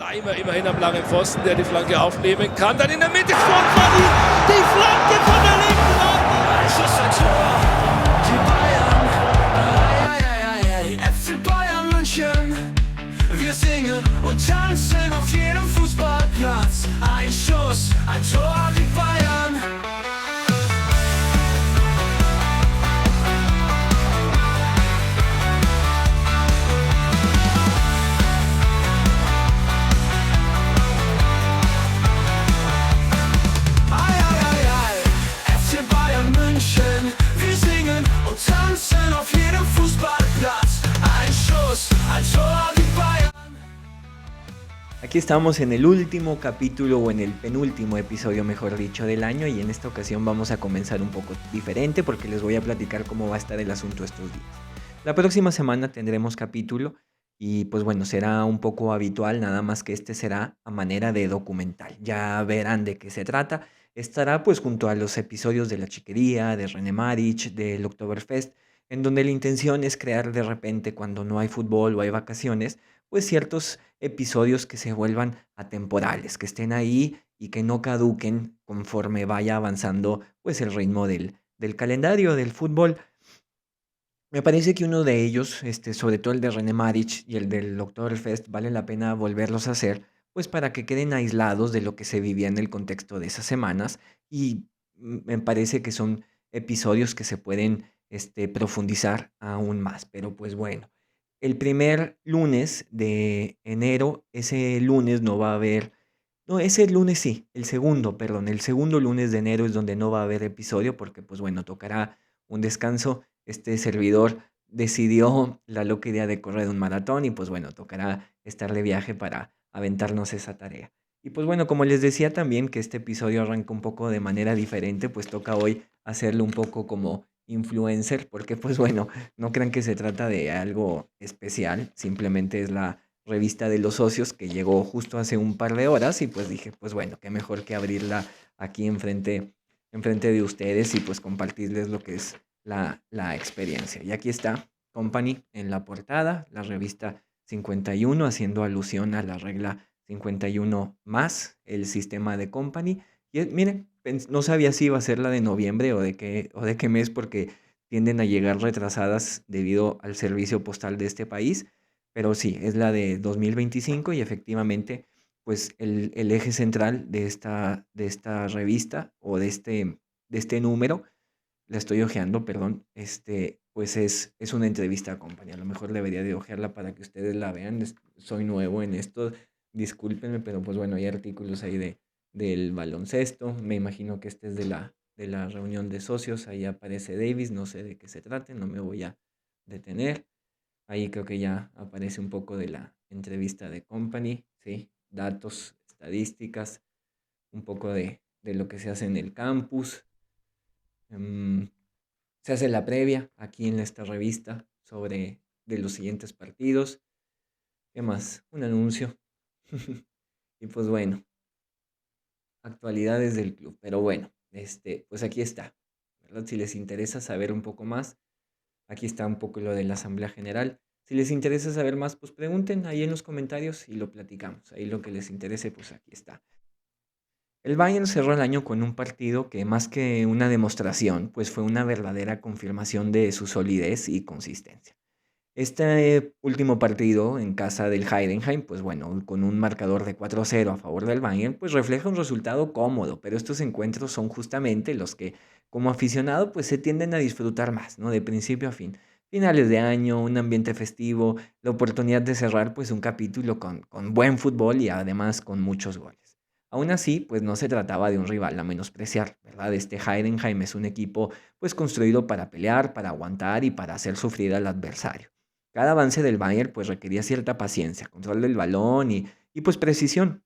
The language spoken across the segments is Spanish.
Leimer immerhin am langen Pfosten, der die Flanke aufnehmen kann. Dann in der Mitte Sportmann, die Flanke von der linken Seite. Es ist ein Tor, die Bayern, FC Bayern München. Wir singen und tanzen auf jedem Fußballplatz. Ein Schuss, ein Tor, die Bayern. Wir singen und tanzen auf jedem Fußballplatz. Ein Schuss, ein Tor, die Bayern. Aquí estamos en el último capítulo o en el penúltimo episodio, mejor dicho, del año, y en esta ocasión vamos a comenzar un poco diferente porque les voy a platicar cómo va a estar el asunto estos días. La próxima semana tendremos capítulo y pues bueno, será un poco habitual, nada más que este será a manera de documental. Ya verán de qué se trata. Estará pues junto a los episodios de La Chiquería, de René Maric, del Oktoberfest, en donde la intención es crear de repente cuando no hay fútbol o hay vacaciones, pues ciertos episodios que se vuelvan atemporales, que estén ahí y que no caduquen conforme vaya avanzando pues el ritmo del calendario del fútbol. Me parece que uno de ellos, sobre todo el de René Maric y el del Oktoberfest, vale la pena volverlos a hacer, pues para que queden aislados de lo que se vivía en el contexto de esas semanas y me parece que son episodios que se pueden profundizar aún más. Pero pues bueno, el primer lunes de enero, ese lunes no va a haber, no, ese lunes sí, el segundo lunes de enero es donde no va a haber episodio porque pues bueno, tocará un descanso. Este servidor decidió la loca idea de correr un maratón y pues bueno, tocará estar de viaje para aventarnos esa tarea. Y pues bueno, como les decía también que este episodio arranca un poco de manera diferente, pues toca hoy hacerlo un poco como influencer, porque pues bueno, no crean que se trata de algo especial, simplemente es la revista de los socios que llegó justo hace un par de horas y pues dije, pues bueno, qué mejor que abrirla aquí enfrente de ustedes y pues compartirles lo que es la experiencia. Y aquí está Company en la portada, la revista 51, haciendo alusión a la regla 51 más el sistema de Company. Y miren, no sabía si iba a ser la de noviembre o de qué mes, porque tienden a llegar retrasadas debido al servicio postal de este país. Pero sí, es la de 2025 y efectivamente, pues el eje central de esta revista o de este número la estoy hojeando, perdón, pues es una entrevista a Company. A lo mejor debería de hojearla para que ustedes la vean. Soy nuevo en esto, discúlpenme, pero pues bueno, hay artículos ahí del baloncesto. Me imagino que este es de la reunión de socios. Ahí aparece Davis, no sé de qué se trate, no me voy a detener. Ahí creo que ya aparece un poco de la entrevista de Company, ¿sí? Datos, estadísticas, un poco de lo que se hace en el campus. Em, Se hace la previa aquí en esta revista sobre de los siguientes partidos. ¿Qué más? Un anuncio. Y pues bueno, actualidades del club. Pero bueno, pues aquí está, ¿verdad? Si les interesa saber un poco más, aquí está un poco lo de la Asamblea General. Si les interesa saber más, pues pregunten ahí en los comentarios y lo platicamos. Ahí lo que les interese, pues aquí está. El Bayern cerró el año con un partido que más que una demostración, pues fue una verdadera confirmación de su solidez y consistencia. Este último partido en casa del Heidenheim, pues bueno, con un marcador de 4-0 a favor del Bayern, pues refleja un resultado cómodo, pero estos encuentros son justamente los que como aficionado pues se tienden a disfrutar más, ¿no? De principio a fin. Finales de año, un ambiente festivo, la oportunidad de cerrar pues un capítulo con buen fútbol y además con muchos goles. Aún así, pues no se trataba de un rival a menospreciar, ¿verdad? Este Heidenheim es un equipo pues construido para pelear, para aguantar y para hacer sufrir al adversario. Cada avance del Bayern pues requería cierta paciencia, control del balón y pues precisión.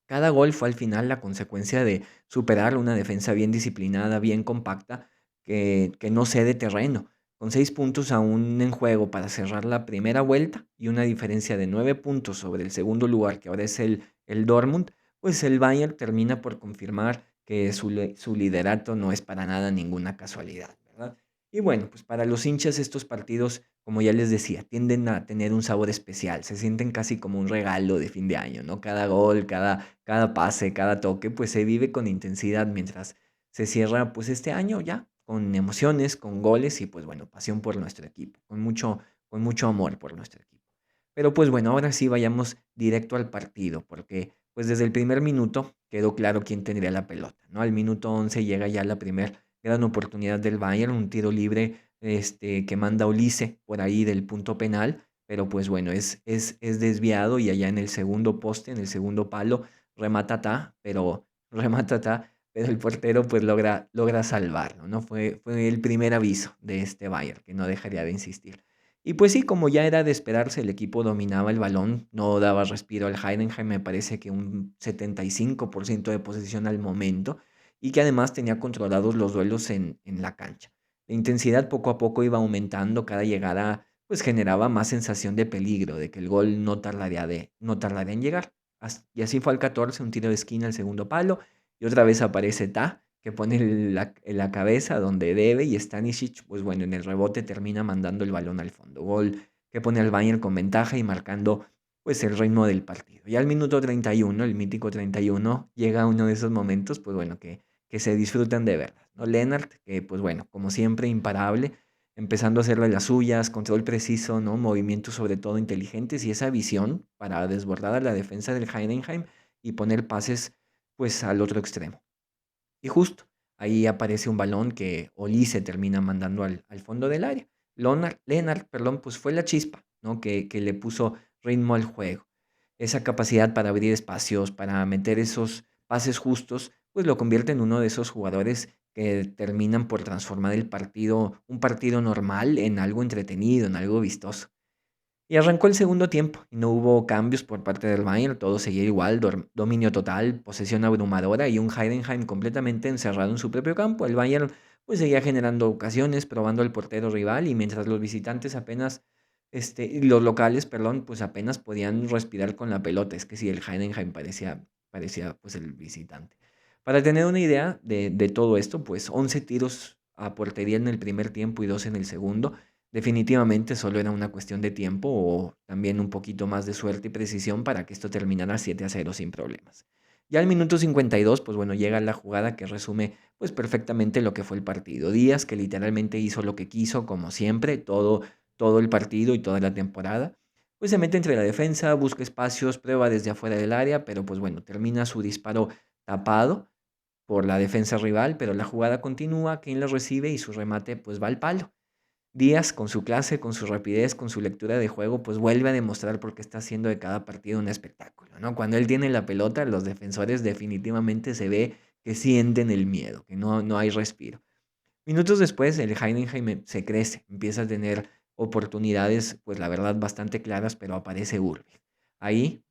Cada gol fue al final la consecuencia de superar una defensa bien disciplinada, bien compacta, que no cede terreno. Con 6 puntos aún en juego para cerrar la primera vuelta y una diferencia de 9 puntos sobre el segundo lugar, que ahora es el Dortmund, pues el Bayern termina por confirmar que su liderato no es para nada ninguna casualidad, ¿verdad? Y bueno, pues para los hinchas estos partidos, como ya les decía, tienden a tener un sabor especial, se sienten casi como un regalo de fin de año, ¿no? Cada gol, cada pase, cada toque, pues se vive con intensidad mientras se cierra pues este año ya, con emociones, con goles y pues bueno, pasión por nuestro equipo, con mucho amor por nuestro equipo. Pero pues bueno, ahora sí vayamos directo al partido, porque pues desde el primer minuto quedó claro quién tendría la pelota, ¿no? Al minuto 11 llega ya la primera gran oportunidad del Bayern, un tiro libre que manda Olise por ahí del punto penal, pero pues bueno, es desviado y allá en el segundo poste, en el segundo palo, remata Ta, pero remata Ta, pero el portero pues logra salvarlo, ¿no? Fue el primer aviso de este Bayern, que no dejaría de insistir. Y pues sí, como ya era de esperarse, el equipo dominaba el balón, no daba respiro al Heidenheim, me parece que un 75% de posesión al momento, y que además tenía controlados los duelos en la cancha. La intensidad poco a poco iba aumentando, cada llegada pues generaba más sensación de peligro, de que el gol no tardaría en llegar. Y así fue al 14, un tiro de esquina al segundo palo, y otra vez aparece Ta, que pone la cabeza donde debe, y Stanisic, pues bueno, en el rebote termina mandando el balón al fondo. Gol que pone al Bayern con ventaja y marcando pues el ritmo del partido. Ya al minuto 31, el mítico 31, llega uno de esos momentos, pues bueno, que se disfrutan de verdad, ¿no? Lennart, que pues bueno, como siempre, imparable, empezando a hacerle las suyas, control preciso, ¿no? Movimientos sobre todo inteligentes y esa visión para desbordar a la defensa del Heidenheim y poner pases pues al otro extremo. Y justo ahí aparece un balón que Olise termina mandando al fondo del área. Lennart, perdón, pues fue la chispa, ¿no? Que le puso ritmo al juego. Esa capacidad para abrir espacios, para meter esos pases justos, pues lo convierte en uno de esos jugadores que terminan por transformar un partido normal, en algo entretenido, en algo vistoso. Y arrancó el segundo tiempo y no hubo cambios por parte del Bayern, todo seguía igual, dominio total, posesión abrumadora y un Heidenheim completamente encerrado en su propio campo. El Bayern pues seguía generando ocasiones, probando al portero rival y mientras los visitantes apenas, y los locales, perdón, pues apenas podían respirar con la pelota. Es que sí, el Heidenheim parecía pues el visitante. Para tener una idea de todo esto, pues 11 tiros a portería en el primer tiempo y 2 en el segundo. Definitivamente solo era una cuestión de tiempo o también un poquito más de suerte y precisión para que esto terminara 7-0 sin problemas. Ya al minuto 52, pues bueno, llega la jugada que resume pues perfectamente lo que fue el partido. Díaz, que literalmente hizo lo que quiso, como siempre, todo el partido y toda la temporada. Pues se mete entre la defensa, busca espacios, prueba desde afuera del área, pero pues bueno, termina su disparo tapado por la defensa rival, pero la jugada continúa, quien la recibe y su remate pues va al palo. Díaz, con su clase, con su rapidez, con su lectura de juego, pues vuelve a demostrar por qué está haciendo de cada partido un espectáculo, ¿no? Cuando él tiene la pelota, los defensores definitivamente se ve que sienten el miedo, que no hay respiro. Minutos después, el Heidenheim se crece, empieza a tener oportunidades, pues la verdad, bastante claras, pero aparece Urbi. Ahí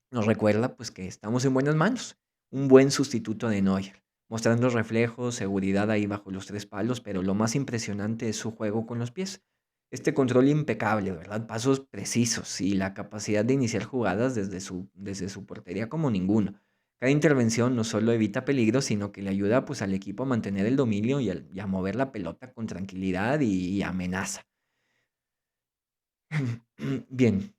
nos recuerda pues que estamos en buenas manos. Un buen sustituto de Neuer, mostrando reflejos, seguridad ahí bajo los tres palos, pero lo más impresionante es su juego con los pies. Este control impecable, ¿verdad? Pasos precisos y la capacidad de iniciar jugadas desde su portería como ninguno. Cada intervención no solo evita peligros, sino que le ayuda pues al equipo a mantener el dominio y a mover la pelota con tranquilidad y amenaza. Bien,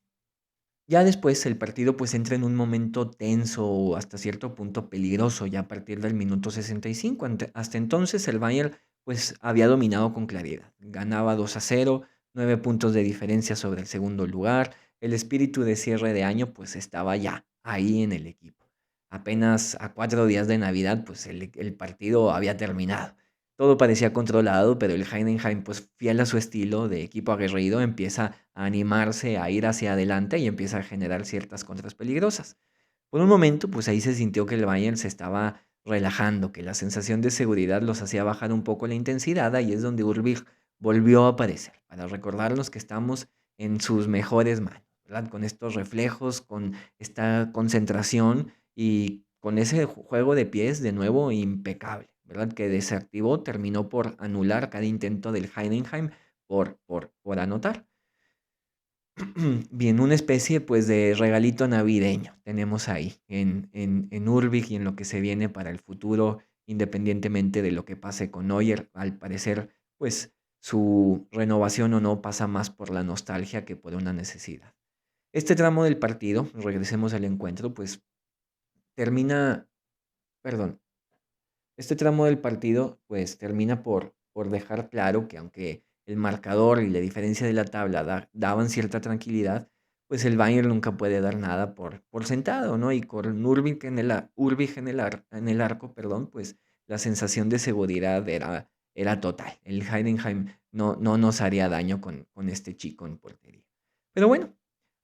ya después el partido pues entra en un momento tenso o hasta cierto punto peligroso ya a partir del minuto 65. Hasta entonces el Bayern pues había dominado con claridad. Ganaba 2-0, 9 puntos de diferencia sobre el segundo lugar. El espíritu de cierre de año pues estaba ya ahí en el equipo. Apenas a 4 días de Navidad pues el partido había terminado. Todo parecía controlado, pero el Heidenheim, pues fiel a su estilo de equipo aguerrido, empieza a animarse, a ir hacia adelante y empieza a generar ciertas contras peligrosas. Por un momento, pues ahí se sintió que el Bayern se estaba relajando, que la sensación de seguridad los hacía bajar un poco la intensidad, y es donde Urbich volvió a aparecer, para recordarnos que estamos en sus mejores manos, ¿verdad? Con estos reflejos, con esta concentración y con ese juego de pies de nuevo impecable, ¿verdad? Que desactivó, terminó por anular cada intento del Heidenheim por anotar. Bien, una especie pues de regalito navideño tenemos ahí en Urbich y en lo que se viene para el futuro, independientemente de lo que pase con Neuer. Al parecer, pues su renovación o no pasa más por la nostalgia que por una necesidad. Este tramo del partido, regresemos al encuentro, pues termina, perdón, este tramo del partido pues termina por dejar claro que aunque el marcador y la diferencia de la tabla daban cierta tranquilidad, pues el Bayern nunca puede dar nada por sentado, ¿no? Y con Urbich en el arco, perdón, pues la sensación de seguridad era total. El Heidenheim no nos haría daño con este chico en portería. Pero bueno,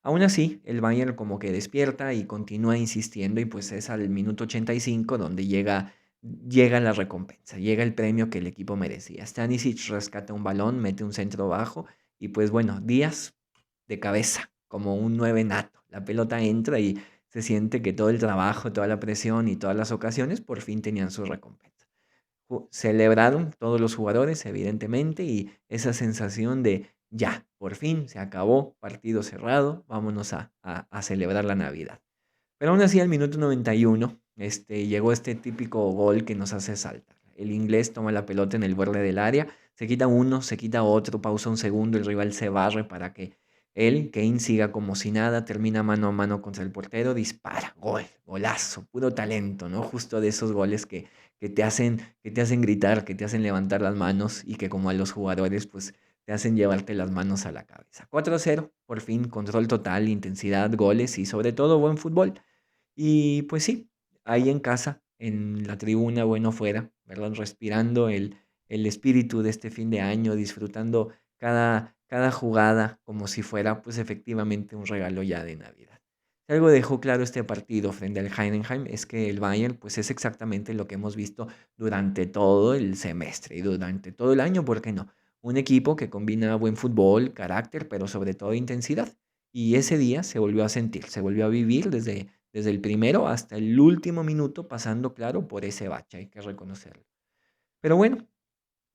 aún así, el Bayern como que despierta y continúa insistiendo y pues es al minuto 85 donde llega la recompensa, llega el premio que el equipo merecía. Stanisic rescata un balón, mete un centro bajo y pues bueno, Díaz de cabeza, como un 9 nato. La pelota entra y se siente que todo el trabajo, toda la presión y todas las ocasiones por fin tenían su recompensa. Celebraron todos los jugadores, evidentemente, y esa sensación de ya, por fin, se acabó, partido cerrado, vámonos a celebrar la Navidad. Pero aún así, al minuto 91, llegó este típico gol que nos hace saltar. El inglés toma la pelota en el borde del área, se quita uno, se quita otro, pausa un segundo, el rival se barre para que él, Kane, siga como si nada, termina mano a mano contra el portero, dispara, gol, golazo, puro talento, ¿no? Justo de esos goles que te hacen gritar, que te hacen levantar las manos y que como a los jugadores, pues te hacen llevarte las manos a la cabeza. 4-0, por fin, control total, intensidad, goles y sobre todo buen fútbol. Y pues sí, ahí en casa, en la tribuna, bueno, fuera, ¿verdad? Respirando el espíritu de este fin de año, disfrutando cada jugada como si fuera, pues efectivamente, un regalo ya de Navidad. Si algo dejó claro este partido frente al Heidenheim es que el Bayern, pues es exactamente lo que hemos visto durante todo el semestre y durante todo el año, ¿por qué no? Un equipo que combina buen fútbol, carácter, pero sobre todo intensidad. Y ese día se volvió a sentir, se volvió a vivir desde el primero hasta el último minuto, pasando, claro, por ese bache, hay que reconocerlo. Pero bueno,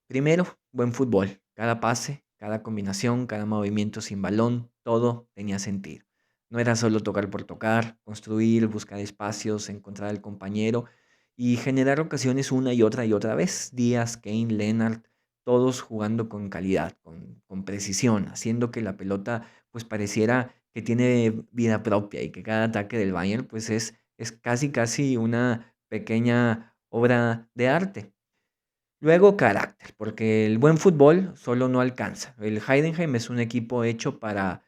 primero, buen fútbol. Cada pase, cada combinación, cada movimiento sin balón, todo tenía sentido. No era solo tocar por tocar, construir, buscar espacios, encontrar al compañero y generar ocasiones una y otra vez. Díaz, Kane, Lennart, todos jugando con calidad, con precisión, haciendo que la pelota pues pareciera que tiene vida propia y que cada ataque del Bayern pues es casi casi una pequeña obra de arte. Luego carácter, porque el buen fútbol solo no alcanza. El Heidenheim es un equipo hecho para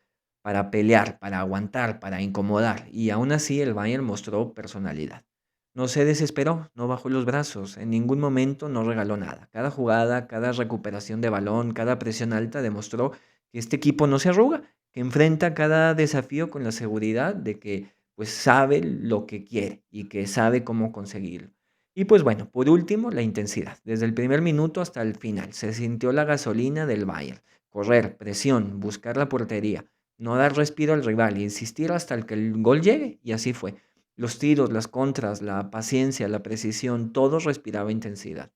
pelear, para aguantar, para incomodar. Y aún así el Bayern mostró personalidad. No se desesperó, no bajó los brazos, en ningún momento no regaló nada. Cada jugada, cada recuperación de balón, cada presión alta demostró que este equipo no se arruga, que enfrenta cada desafío con la seguridad de que pues sabe lo que quiere y que sabe cómo conseguirlo. Y pues bueno, por último, la intensidad. Desde el primer minuto hasta el final, se sintió la gasolina del Bayern. Correr, presión, buscar la portería, no dar respiro al rival y insistir hasta el que el gol llegue. Y así fue. Los tiros, las contras, la paciencia, la precisión, todo respiraba intensidad.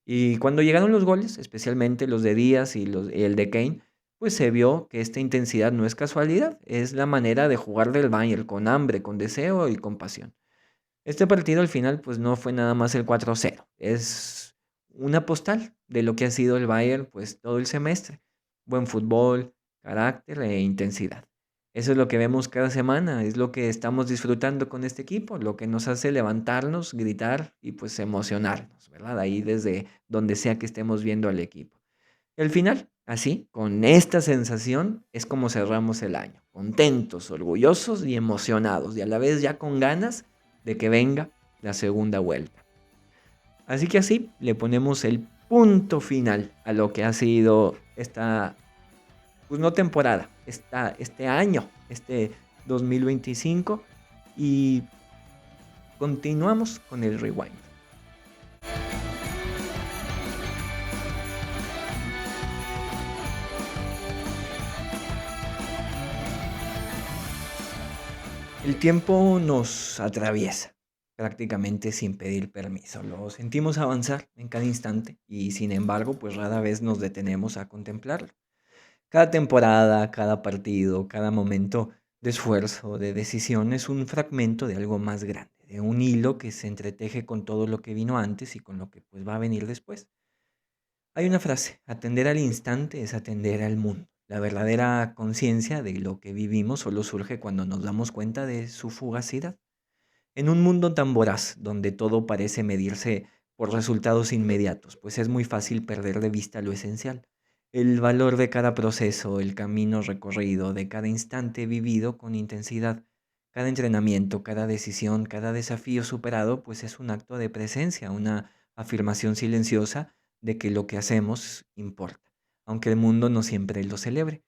Y cuando llegaron los goles, especialmente los de Díaz y el de Kane, pues se vio que esta intensidad no es casualidad, es la manera de jugar del Bayern, con hambre, con deseo y con pasión. Este partido al final pues no fue nada más el 4-0, es una postal de lo que ha sido el Bayern pues todo el semestre. Buen fútbol, carácter e intensidad. Eso es lo que vemos cada semana, es lo que estamos disfrutando con este equipo, lo que nos hace levantarnos, gritar y pues emocionarnos, ¿verdad? Ahí desde donde sea que estemos viendo al equipo. Y al final, así, con esta sensación, es como cerramos el año, contentos, orgullosos y emocionados, y a la vez ya con ganas de que venga la segunda vuelta. Así que así le ponemos el punto final a lo que ha sido esta, pues no temporada, este año, este 2025, y continuamos con el rewind. El tiempo nos atraviesa prácticamente sin pedir permiso. Lo sentimos avanzar en cada instante y sin embargo, pues rara vez nos detenemos a contemplarlo. Cada temporada, cada partido, cada momento de esfuerzo, de decisión es un fragmento de algo más grande, de un hilo que se entreteje con todo lo que vino antes y con lo que pues va a venir después. Hay una frase, atender al instante es atender al mundo. La verdadera conciencia de lo que vivimos solo surge cuando nos damos cuenta de su fugacidad. En un mundo tan voraz, donde todo parece medirse por resultados inmediatos, pues es muy fácil perder de vista lo esencial, el valor de cada proceso, el camino recorrido, de cada instante vivido con intensidad. Cada entrenamiento, cada decisión, cada desafío superado, pues es un acto de presencia, una afirmación silenciosa de que lo que hacemos importa, aunque el mundo no siempre lo celebre.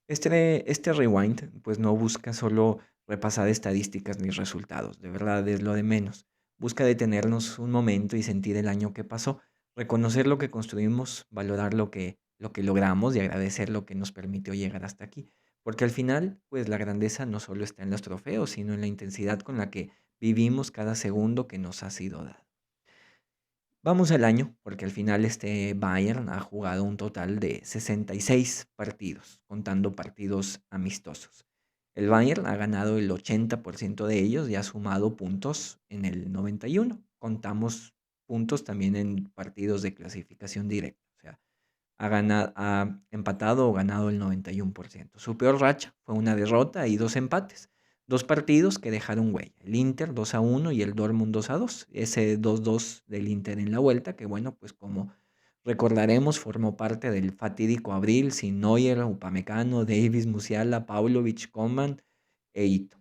Este rewind, pues no busca solo repasar estadísticas ni resultados, de verdad es lo de menos. Busca detenernos un momento y sentir el año que pasó, reconocer lo que construimos, valorar lo que logramos y agradecer lo que nos permitió llegar hasta aquí. Porque al final, pues la grandeza no solo está en los trofeos, sino en la intensidad con la que vivimos cada segundo que nos ha sido dado. Vamos al año, porque al final este Bayern ha jugado un total de 66 partidos, contando partidos amistosos. El Bayern ha ganado el 80% de ellos y ha sumado puntos en el 91. Contamos puntos también en partidos de clasificación directa. O sea, ha empatado o ganado el 91%. Su peor racha fue una derrota y dos empates. Dos partidos que dejaron huella. El Inter 2-1 y el Dortmund 2-2. Ese 2-2 del Inter en la vuelta, que bueno, pues como recordaremos, formó parte del fatídico abril sin Neuer, Upamecano, Davis, Musiala, Paulovic, Coman e Ito.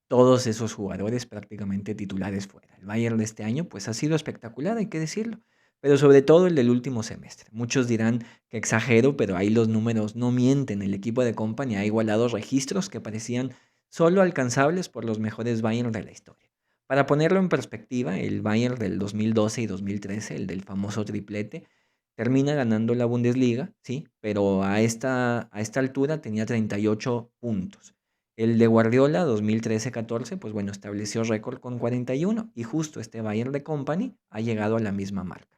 Todos esos jugadores prácticamente titulares fuera. El Bayern de este año pues ha sido espectacular, hay que decirlo, pero sobre todo el del último semestre. Muchos dirán que exagero, pero ahí los números no mienten. El equipo de Company ha igualado registros que parecían solo alcanzables por los mejores Bayern de la historia. Para ponerlo en perspectiva, el Bayern del 2012 y 2013, el del famoso triplete, termina ganando la Bundesliga, sí, pero a esta altura tenía 38 puntos. El de Guardiola 2013-14, pues bueno, estableció récord con 41 y justo este Bayern de Company ha llegado a la misma marca.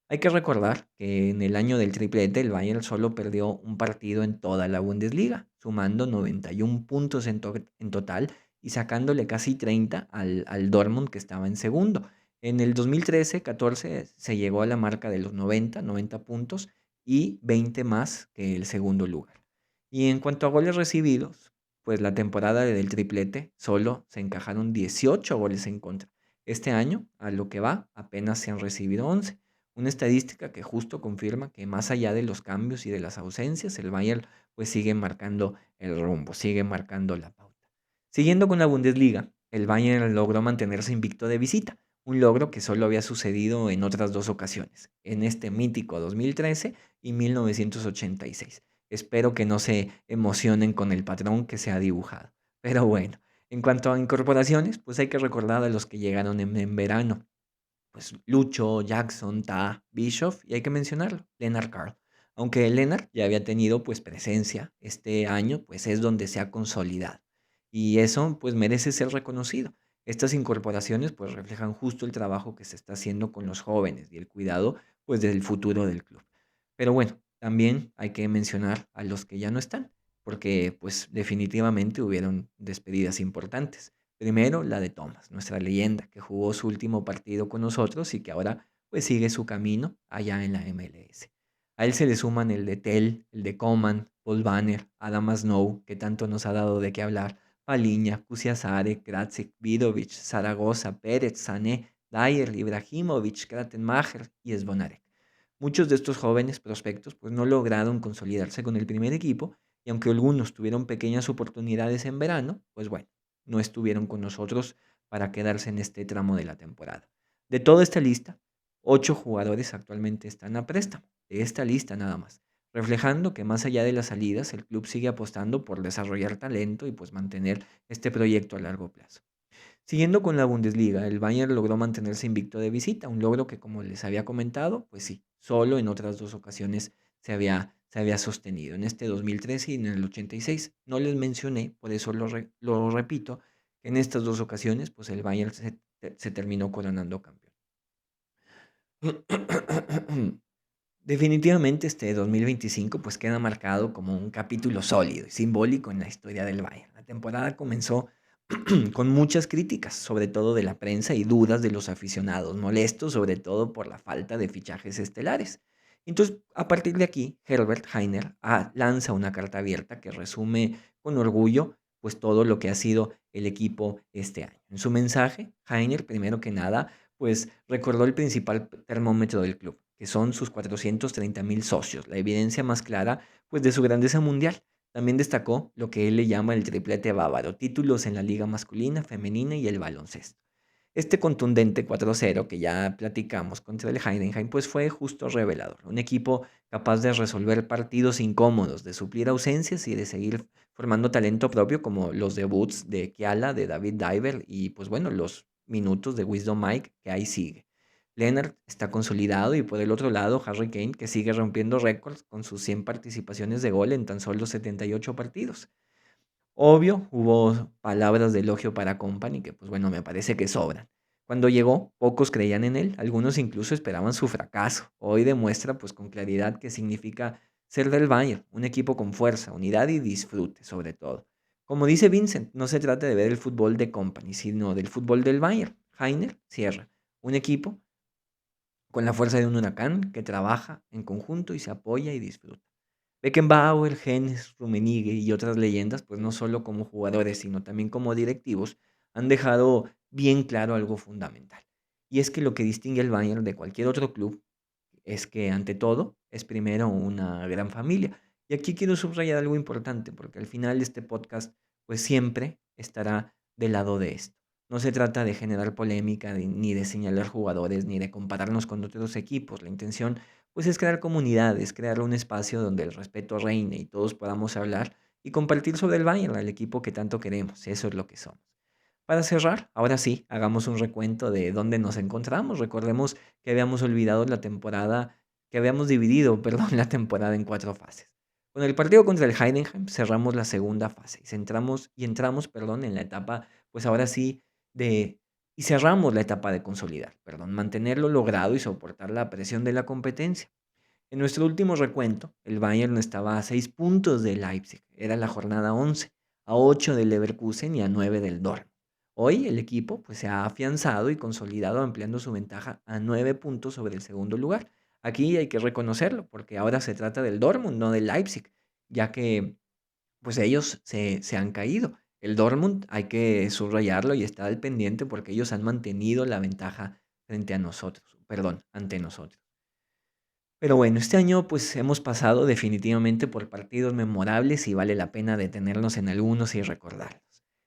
Hay que recordar que en el año del triplete el Bayern solo perdió un partido en toda la Bundesliga, sumando 91 puntos en total y sacándole casi 30 al Dortmund que estaba en segundo. En el 2013-14 se llegó a la marca de los 90 puntos y 20 más que el segundo lugar. Y en cuanto a goles recibidos, pues la temporada del triplete solo se encajaron 18 goles en contra. Este año, a lo que va, apenas se han recibido 11. Una estadística que justo confirma que más allá de los cambios y de las ausencias, el Bayern pues sigue marcando el rumbo, sigue marcando la pauta. Siguiendo con la Bundesliga, el Bayern logró mantenerse invicto de visita, un logro que solo había sucedido en otras dos ocasiones, en este mítico 2013 y 1986. Espero que no se emocionen con el patrón que se ha dibujado. Pero bueno, en cuanto a incorporaciones, pues hay que recordar a los que llegaron en verano, pues Lucho, Jackson, Ta, Bischoff y hay que mencionarlo, Leonard Carl. Aunque Leonard ya había tenido pues presencia este año, pues es donde se ha consolidado. Y eso pues merece ser reconocido. Estas incorporaciones pues reflejan justo el trabajo que se está haciendo con los jóvenes y el cuidado pues del futuro del club. Pero bueno, también hay que mencionar a los que ya no están, porque pues definitivamente hubieron despedidas importantes. Primero, la de Thomas, nuestra leyenda, que jugó su último partido con nosotros y que ahora pues sigue su camino allá en la MLS. A él se le suman el de Tell, el de Coman, Paul Banner, Adam Snow, que tanto nos ha dado de qué hablar, Paliña, Kusiasare, Kratzek, Vidovic, Zaragoza, Pérez, Sané, Dyer, Ibrahimovic, Kratenmacher y Sbonarek. Muchos de estos jóvenes prospectos pues no lograron consolidarse con el primer equipo y aunque algunos tuvieron pequeñas oportunidades en verano, pues bueno, no estuvieron con nosotros para quedarse en este tramo de la temporada. De toda esta lista, 8 jugadores actualmente están a préstamo, de esta lista nada más, reflejando que más allá de las salidas, el club sigue apostando por desarrollar talento y pues mantener este proyecto a largo plazo. Siguiendo con la Bundesliga, el Bayern logró mantenerse invicto de visita, un logro que como les había comentado, pues sí, solo en otras dos ocasiones se había sostenido, en este 2013 y en el 86. No les mencioné, por eso lo repito, que en estas dos ocasiones pues el Bayern se terminó coronando campeón. Definitivamente este 2025 pues queda marcado como un capítulo sólido y simbólico en la historia del Bayern. La temporada comenzó con muchas críticas, sobre todo de la prensa y dudas de los aficionados, molestos sobre todo por la falta de fichajes estelares. Entonces, a partir de aquí, Herbert Hainer lanza una carta abierta que resume con orgullo pues todo lo que ha sido el equipo este año. En su mensaje, Hainer, primero que nada, pues recordó el principal termómetro del club, que son sus 430,000 socios, la evidencia más clara pues de su grandeza mundial. También destacó lo que él le llama el triplete bávaro, títulos en la liga masculina, femenina y el baloncesto. Este contundente 4-0 que ya platicamos contra el Heidenheim, pues fue justo revelador. Un equipo capaz de resolver partidos incómodos, de suplir ausencias y de seguir formando talento propio como los debuts de Kiala, de David Diver y pues bueno, los minutos de Wisdom Mike que ahí sigue. Leonard está consolidado y por el otro lado Harry Kane que sigue rompiendo récords con sus 100 participaciones de gol en tan solo 78 partidos. Obvio, hubo palabras de elogio para Company que, pues bueno, me parece que sobran. Cuando llegó, pocos creían en él, algunos incluso esperaban su fracaso. Hoy demuestra, pues con claridad, qué significa ser del Bayern, un equipo con fuerza, unidad y disfrute, sobre todo. Como dice Vincent, no se trata de ver el fútbol de Company, sino del fútbol del Bayern. Heiner cierra, un equipo con la fuerza de un huracán que trabaja en conjunto y se apoya y disfruta. Beckenbauer, Hens, Rummenigge y otras leyendas, pues no solo como jugadores, sino también como directivos, han dejado bien claro algo fundamental. Y es que lo que distingue al Bayern de cualquier otro club es que ante todo es primero una gran familia. Y aquí quiero subrayar algo importante, porque al final este podcast pues siempre estará del lado de esto. No se trata de generar polémica, ni de señalar jugadores, ni de compararnos con otros equipos. La intención pues es crear comunidades, crear un espacio donde el respeto reine y todos podamos hablar y compartir sobre el Bayern, el equipo que tanto queremos. Eso es lo que somos. Para cerrar, ahora sí, hagamos un recuento de dónde nos encontramos. Recordemos que habíamos olvidado la temporada, que habíamos dividido, perdón, la temporada en 4 fases. Con el partido contra el Heidenheim cerramos la segunda fase y entramos, perdón, en la etapa, pues ahora sí, de, y cerramos la etapa de consolidar, perdón, mantener lo logrado y soportar la presión de la competencia. En nuestro último recuento, el Bayern estaba a 6 puntos de Leipzig, era la jornada 11, a 8 del Leverkusen y a 9 del Dortmund. Hoy el equipo pues, se ha afianzado y consolidado ampliando su ventaja a 9 puntos sobre el segundo lugar. Aquí hay que reconocerlo porque ahora se trata del Dortmund, no del Leipzig, ya que pues ellos se han caído. El Dortmund hay que subrayarlo y estar al pendiente porque ellos han mantenido la ventaja frente a nosotros, perdón, ante nosotros. Pero bueno, este año pues hemos pasado definitivamente por partidos memorables y vale la pena detenernos en algunos y recordarlos.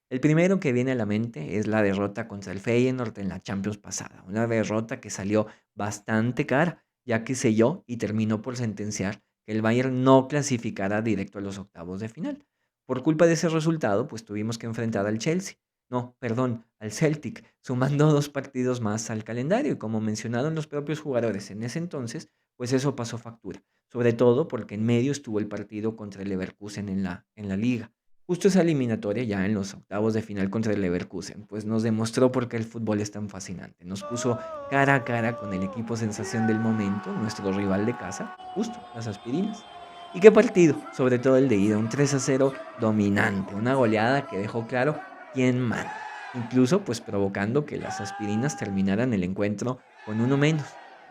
El primero que viene a la mente es la derrota contra el Feyenoord en la Champions pasada, una derrota que salió bastante cara, ya que selló y terminó por sentenciar que el Bayern no clasificara directo a los octavos de final. Por culpa de ese resultado, pues tuvimos que enfrentar al Chelsea, no, perdón, al Celtic, sumando 2 partidos más al calendario y como mencionaron los propios jugadores en ese entonces, pues eso pasó factura, sobre todo porque en medio estuvo el partido contra el Leverkusen en la liga. Justo esa eliminatoria ya en los octavos de final contra el Leverkusen, pues nos demostró por qué el fútbol es tan fascinante. Nos puso cara a cara con el equipo sensación del momento, nuestro rival de casa, justo, las Aspirinas. ¿Y qué partido? Sobre todo el de ida, un 3-0 dominante, una goleada que dejó claro quién manda. Incluso pues provocando que las Aspirinas terminaran el encuentro con uno menos.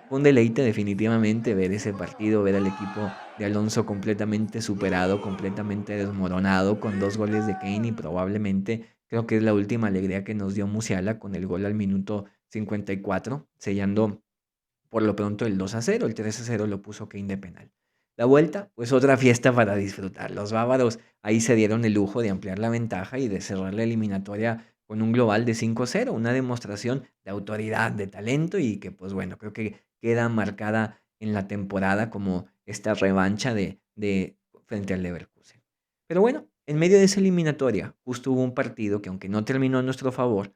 Fue un deleite definitivamente ver ese partido, ver al equipo de Alonso completamente superado, completamente desmoronado, con 2 goles de Kane y probablemente creo que es la última alegría que nos dio Musiala con el gol al minuto 54, sellando por lo pronto el 2-0, el 3-0 lo puso Kane de penal. La vuelta, pues otra fiesta para disfrutar. Los bávaros ahí se dieron el lujo de ampliar la ventaja y de cerrar la eliminatoria con un global de 5-0, una demostración de autoridad, de talento y que pues bueno, creo que queda marcada en la temporada como esta revancha de frente al Leverkusen. Pero bueno, en medio de esa eliminatoria justo hubo un partido que aunque no terminó a nuestro favor,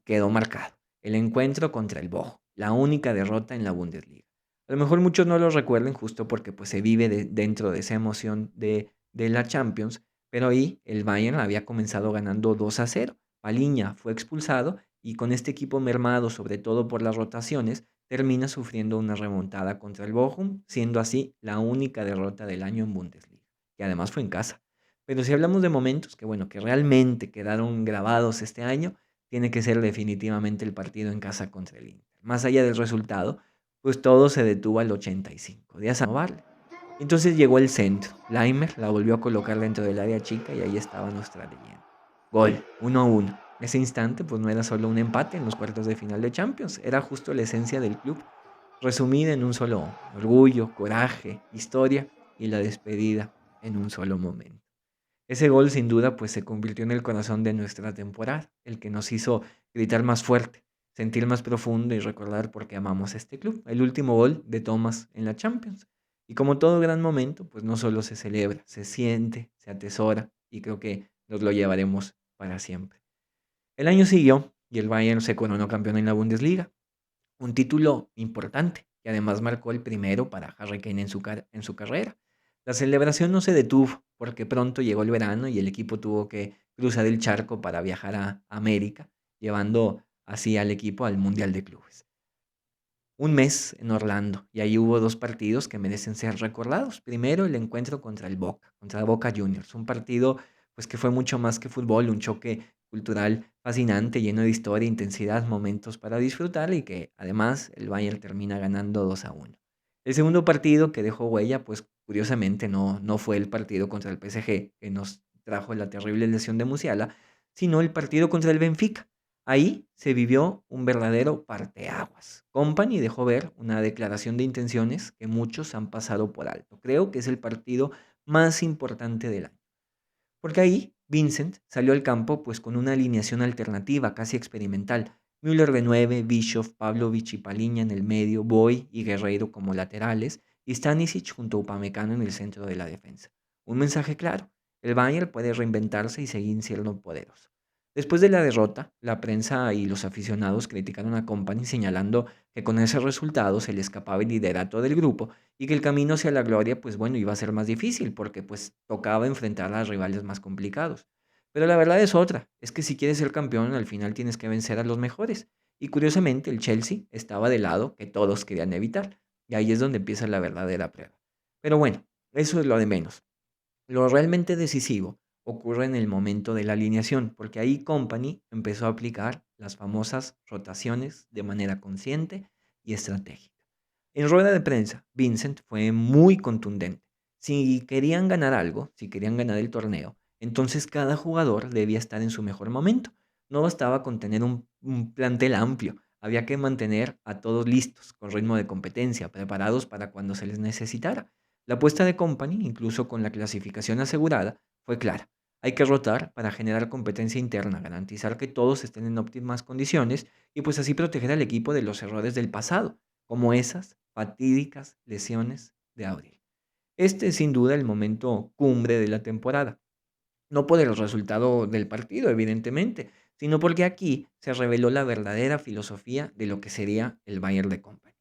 quedó marcado. El encuentro contra el Bojo, la única derrota en la Bundesliga. A lo mejor muchos no lo recuerden justo porque pues, se vive dentro de esa emoción de la Champions, pero ahí el Bayern había comenzado ganando 2-0. Paliña fue expulsado y con este equipo mermado, sobre todo por las rotaciones, termina sufriendo una remontada contra el Bochum, siendo así la única derrota del año en Bundesliga, que además fue en casa. Pero si hablamos de momentos que, bueno, que realmente quedaron grabados este año, tiene que ser definitivamente el partido en casa contra el Inter. Más allá del resultado, pues todo se detuvo al 85. Díaz a renovarle. Entonces llegó el centro. Laimer la volvió a colocar dentro del área chica y ahí estaba nuestra leyenda. Gol, 1-1. Ese instante pues no era solo un empate en los cuartos de final de Champions, era justo la esencia del club, resumida en un solo hombre. Orgullo, coraje, historia y la despedida en un solo momento. Ese gol sin duda pues se convirtió en el corazón de nuestra temporada, el que nos hizo gritar más fuerte, sentir más profundo y recordar por qué amamos este club. El último gol de Thomas en la Champions. Y como todo gran momento, pues no solo se celebra, se siente, se atesora y creo que nos lo llevaremos para siempre. El año siguió y el Bayern se coronó campeón en la Bundesliga, un título importante que además marcó el primero para Harry Kane en su carrera. La celebración no se detuvo porque pronto llegó el verano y el equipo tuvo que cruzar el charco para viajar a América, llevando así al equipo al Mundial de Clubes. Un mes en Orlando y ahí hubo dos partidos que merecen ser recordados. Primero, el encuentro contra Boca Juniors, un partido pues que fue mucho más que fútbol, un choque cultural fascinante, lleno de historia, intensidad, momentos para disfrutar y que además el Bayern termina ganando 2-1. El segundo partido que dejó huella, pues curiosamente no fue el partido contra el PSG que nos trajo la terrible lesión de Musiala, sino el partido contra el Benfica. Ahí se vivió un verdadero parteaguas. Company dejó ver una declaración de intenciones que muchos han pasado por alto. Creo que es el partido más importante del año. Porque ahí Vincent salió al campo pues con una alineación alternativa, casi experimental. Müller de 9, Bischoff, Pavlovic y Paliña en el medio, Boy y Guerreiro como laterales y Stanisic junto a Upamecano en el centro de la defensa. Un mensaje claro, el Bayern puede reinventarse y seguir siendo poderoso. Después de la derrota, la prensa y los aficionados criticaron a Company señalando que con ese resultado se le escapaba el liderato del grupo y que el camino hacia la gloria, pues bueno, iba a ser más difícil porque pues tocaba enfrentar a rivales más complicados. Pero la verdad es otra, es que si quieres ser campeón al final tienes que vencer a los mejores. Y curiosamente el Chelsea estaba del lado que todos querían evitar. Y ahí es donde empieza la verdadera prueba. Pero bueno, eso es lo de menos. Lo realmente decisivo ocurre en el momento de la alineación, porque ahí Company empezó a aplicar las famosas rotaciones de manera consciente y estratégica. En rueda de prensa, Vincent fue muy contundente. Si querían ganar algo, si querían ganar el torneo, entonces cada jugador debía estar en su mejor momento. No bastaba con tener un plantel amplio, había que mantener a todos listos, con ritmo de competencia, preparados para cuando se les necesitara. La apuesta de Company, incluso con la clasificación asegurada, fue clara. Hay que rotar para generar competencia interna, garantizar que todos estén en óptimas condiciones y pues así proteger al equipo de los errores del pasado, como esas fatídicas lesiones de abril. Este es sin duda el momento cumbre de la temporada. No por el resultado del partido, evidentemente, sino porque aquí se reveló la verdadera filosofía de lo que sería el Bayern de Company.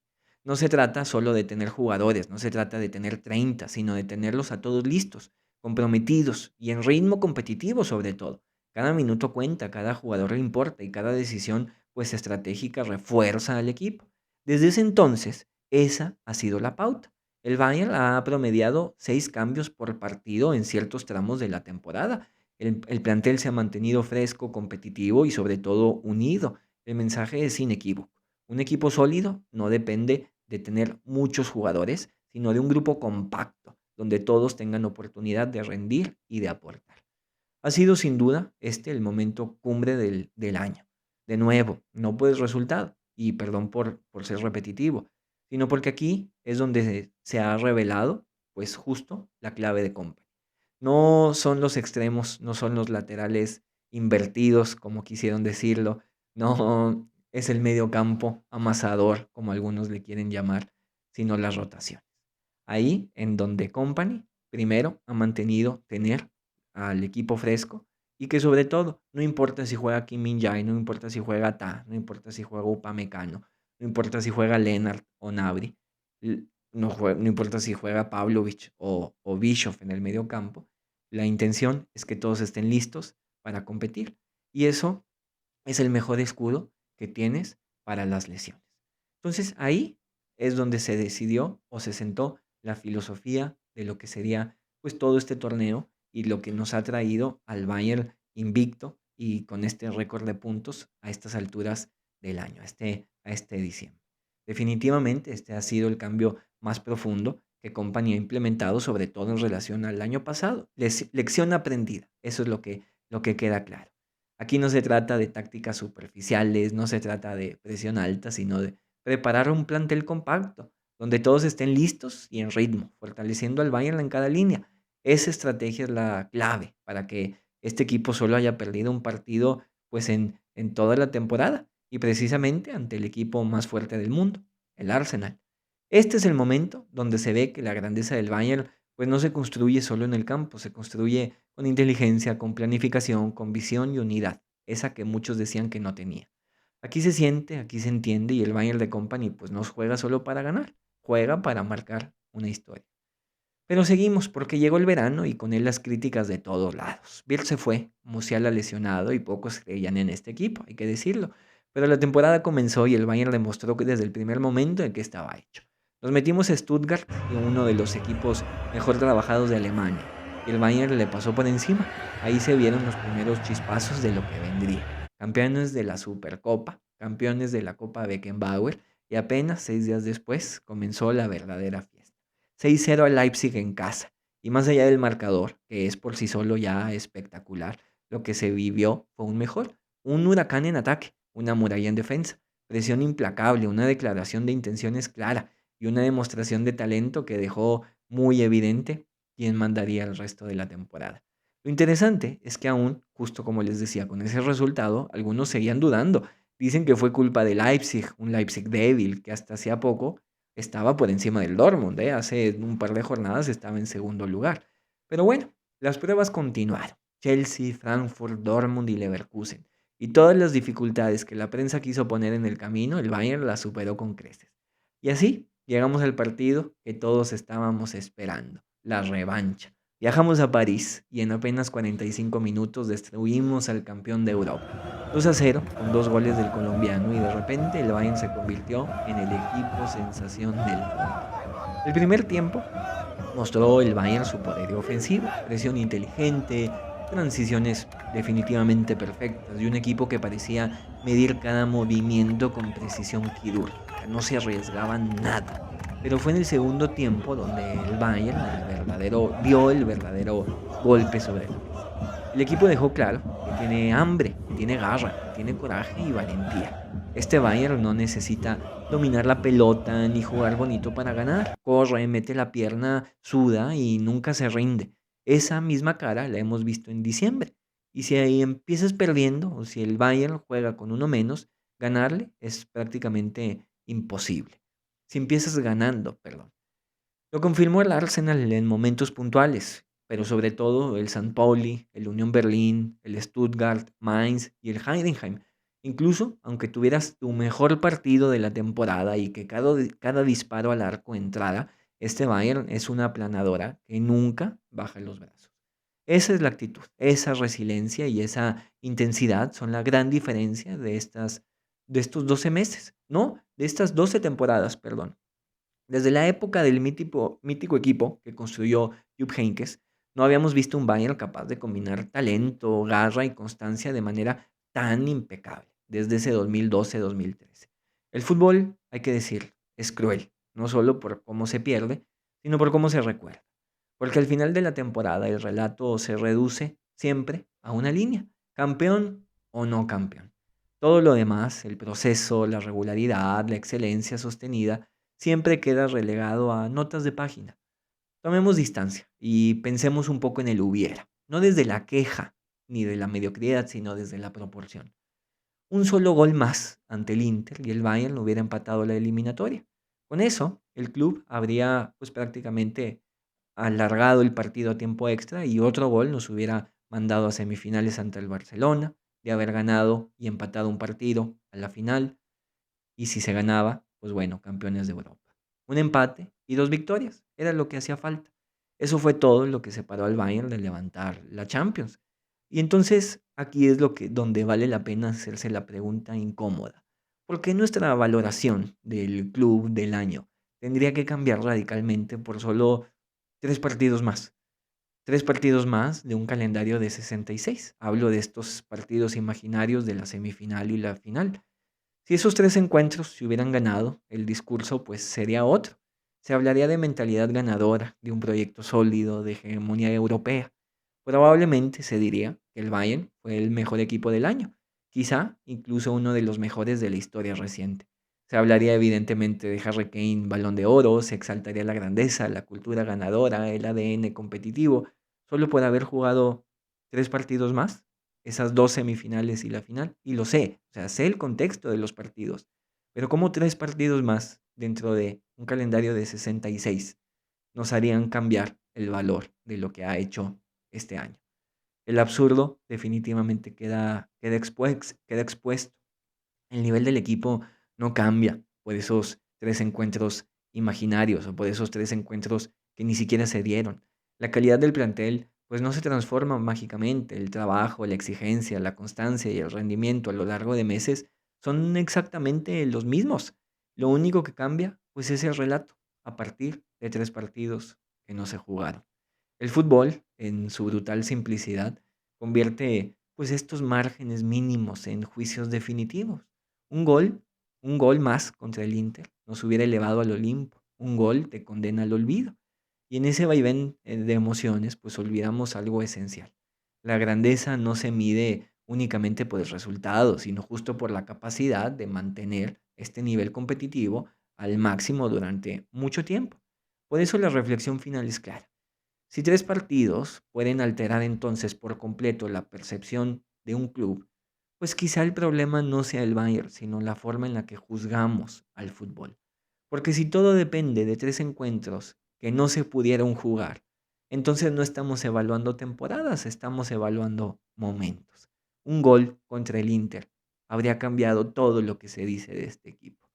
No se trata solo de tener jugadores, no se trata de tener 30, sino de tenerlos a todos listos, comprometidos y en ritmo competitivo sobre todo. Cada minuto cuenta, cada jugador le importa y cada decisión pues estratégica refuerza al equipo. Desde ese entonces, esa ha sido la pauta. El Bayern ha promediado 6 cambios por partido en ciertos tramos de la temporada. El plantel se ha mantenido fresco, competitivo y sobre todo unido. El mensaje es inequívoco. Un equipo sólido no depende de tener muchos jugadores, sino de un grupo compacto, donde todos tengan oportunidad de rendir y de aportar. Ha sido sin duda este el momento cumbre del año. De nuevo, no por el resultado, y perdón por ser repetitivo, sino porque aquí es donde se ha revelado, pues justo, la clave de Company. No son los extremos, no son los laterales invertidos, como quisieron decirlo, no es el medio campo amasador, como algunos le quieren llamar, sino las rotaciones. Ahí en donde Company, primero, ha mantenido tener al equipo fresco y que sobre todo, no importa si juega Kim Min-jae, no importa si juega Ta, no importa si juega Upamecano, no importa si juega Lennart o Gnabry, no importa si juega Pavlovic o Bischoff en el medio campo, la intención es que todos estén listos para competir. Y eso es el mejor escudo que tienes para las lesiones. Entonces ahí es donde se decidió o se sentó la filosofía de lo que sería pues todo este torneo y lo que nos ha traído al Bayern invicto y con este récord de puntos a estas alturas del año, a este diciembre. Definitivamente este ha sido el cambio más profundo que Company ha implementado, sobre todo en relación al año pasado. Lección aprendida, eso es lo que queda claro. Aquí no se trata de tácticas superficiales, no se trata de presión alta, sino de preparar un plantel compacto, donde todos estén listos y en ritmo, fortaleciendo al Bayern en cada línea. Esa estrategia es la clave para que este equipo solo haya perdido un partido pues en toda la temporada y precisamente ante el equipo más fuerte del mundo, el Arsenal. Este es el momento donde se ve que la grandeza del Bayern pues no se construye solo en el campo, se construye con inteligencia, con planificación, con visión y unidad, esa que muchos decían que no tenía. Aquí se siente, aquí se entiende y el Bayern de Company pues no juega solo para ganar, juega para marcar una historia. Pero seguimos porque llegó el verano y con él las críticas de todos lados. Biel se fue, Musiala lesionado y pocos creían en este equipo, hay que decirlo. Pero la temporada comenzó y el Bayern demostró que desde el primer momento en que estaba hecho. Nos metimos a Stuttgart, uno de los equipos mejor trabajados de Alemania, y el Bayern le pasó por encima. Ahí se vieron los primeros chispazos de lo que vendría. Campeones de la Supercopa, campeones de la Copa Beckenbauer, y apenas 6 días después comenzó la verdadera fiesta. 6-0 al Leipzig en casa. Y más allá del marcador, que es por sí solo ya espectacular, lo que se vivió fue un mejor. Un huracán en ataque, una muralla en defensa, presión implacable, una declaración de intenciones clara y una demostración de talento que dejó muy evidente quién mandaría el resto de la temporada. Lo interesante es que aún, justo como les decía, con ese resultado, algunos seguían dudando. Dicen que fue culpa de Leipzig, un Leipzig débil, que hasta hacía poco estaba por encima del Dortmund, ¿eh? Hace un par de jornadas estaba en segundo lugar. Pero bueno, las pruebas continuaron. Chelsea, Frankfurt, Dortmund y Leverkusen. Y todas las dificultades que la prensa quiso poner en el camino, el Bayern las superó con creces. Y así llegamos al partido que todos estábamos esperando, la revancha. Viajamos a París y en apenas 45 minutos destruimos al campeón de Europa. 2-0 con 2 goles del colombiano y de repente el Bayern se convirtió en el equipo sensación del mundo. El primer tiempo mostró el Bayern su poderío ofensivo, presión inteligente, transiciones definitivamente perfectas y un equipo que parecía medir cada movimiento con precisión quirúrgica, no se arriesgaban nada. Pero fue en el segundo tiempo donde el Bayern dio el verdadero golpe sobre la mesa. El equipo dejó claro que tiene hambre, que tiene garra, que tiene coraje y valentía. Este Bayern no necesita dominar la pelota ni jugar bonito para ganar. Corre, mete la pierna, suda y nunca se rinde. Esa misma cara la hemos visto en diciembre. Y si ahí empiezas perdiendo, o si el Bayern juega con uno menos, ganarle es prácticamente imposible. Si empiezas ganando, perdón. Lo confirmó el Arsenal en momentos puntuales, pero sobre todo el St. Pauli, el Unión Berlín, el Stuttgart, Mainz y el Heidenheim. Incluso, aunque tuvieras tu mejor partido de la temporada y que cada disparo al arco entrara, este Bayern es una aplanadora que nunca baja los brazos. Esa es la actitud, esa resiliencia y esa intensidad son la gran diferencia de estos 12 meses, ¿no? De estas 12 temporadas, perdón. Desde la época del mítico equipo que construyó Jupp Heynckes, no habíamos visto un Bayern capaz de combinar talento, garra y constancia de manera tan impecable, desde ese 2012-2013. El fútbol, hay que decir, es cruel, no solo por cómo se pierde, sino por cómo se recuerda. Porque al final de la temporada el relato se reduce siempre a una línea, campeón o no campeón. Todo lo demás, el proceso, la regularidad, la excelencia sostenida, siempre queda relegado a notas de página. Tomemos distancia y pensemos un poco en el hubiera, no desde la queja ni de la mediocridad, sino desde la proporción. Un solo gol más ante el Inter y el Bayern hubiera empatado la eliminatoria. Con eso, el club habría pues prácticamente alargado el partido a tiempo extra y otro gol nos hubiera mandado a semifinales ante el Barcelona, de haber ganado y empatado un partido a la final y si se ganaba, pues bueno, campeones de Europa. Un empate y 2 victorias, era lo que hacía falta. Eso fue todo lo que separó al Bayern de levantar la Champions. Y entonces aquí es donde vale la pena hacerse la pregunta incómoda. ¿Por qué nuestra valoración del club del año tendría que cambiar radicalmente por solo 3 partidos más? 3 partidos más de un calendario de 66. Hablo de estos partidos imaginarios de la semifinal y la final. Si esos 3 encuentros se hubieran ganado, el discurso pues sería otro. Se hablaría de mentalidad ganadora, de un proyecto sólido, de hegemonía europea. Probablemente se diría que el Bayern fue el mejor equipo del año, quizá incluso uno de los mejores de la historia reciente. Se hablaría evidentemente de Harry Kane, Balón de Oro, se exaltaría la grandeza, la cultura ganadora, el ADN competitivo, solo por haber jugado 3 partidos más, esas 2 semifinales y la final. Y lo sé, o sea, sé el contexto de los partidos, pero como 3 partidos más dentro de un calendario de 66 nos harían cambiar el valor de lo que ha hecho este año. El absurdo definitivamente queda expuesto. El nivel del equipo no cambia por esos 3 encuentros imaginarios o por esos 3 encuentros que ni siquiera se dieron. La calidad del plantel pues no se transforma mágicamente. El trabajo, la exigencia, la constancia y el rendimiento a lo largo de meses son exactamente los mismos. Lo único que cambia pues es el relato a partir de 3 partidos que no se jugaron. El fútbol, en su brutal simplicidad, convierte pues estos márgenes mínimos en juicios definitivos. Un gol, un gol más contra el Inter nos hubiera elevado al Olimpo. Un gol te condena al olvido. Y en ese vaivén de emociones, pues olvidamos algo esencial. La grandeza no se mide únicamente por el resultado, sino justo por la capacidad de mantener este nivel competitivo al máximo durante mucho tiempo. Por eso la reflexión final es clara. Si 3 partidos pueden alterar entonces por completo la percepción de un club, pues quizá el problema no sea el Bayern, sino la forma en la que juzgamos al fútbol. Porque si todo depende de 3 encuentros que no se pudieron jugar, entonces no estamos evaluando temporadas, estamos evaluando momentos. Un gol contra el Inter habría cambiado todo lo que se dice de este equipo.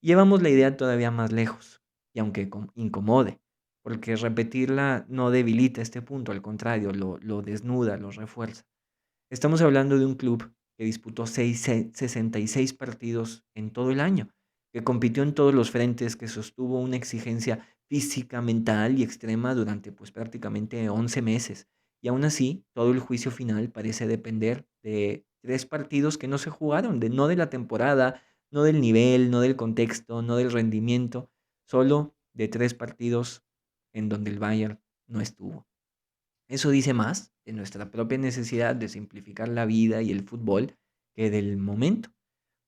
Llevamos la idea todavía más lejos, y aunque incomode, porque repetirla no debilita este punto, al contrario, lo desnuda, lo refuerza. Estamos hablando de un club que disputó 66 partidos en todo el año, que compitió en todos los frentes, que sostuvo una exigencia física, mental y extrema durante pues prácticamente 11 meses. Y aún así, todo el juicio final parece depender de 3 partidos que no se jugaron, no de la temporada, no del nivel, no del contexto, no del rendimiento, solo de 3 partidos en donde el Bayern no estuvo. Eso dice más de nuestra propia necesidad de simplificar la vida y el fútbol que del momento.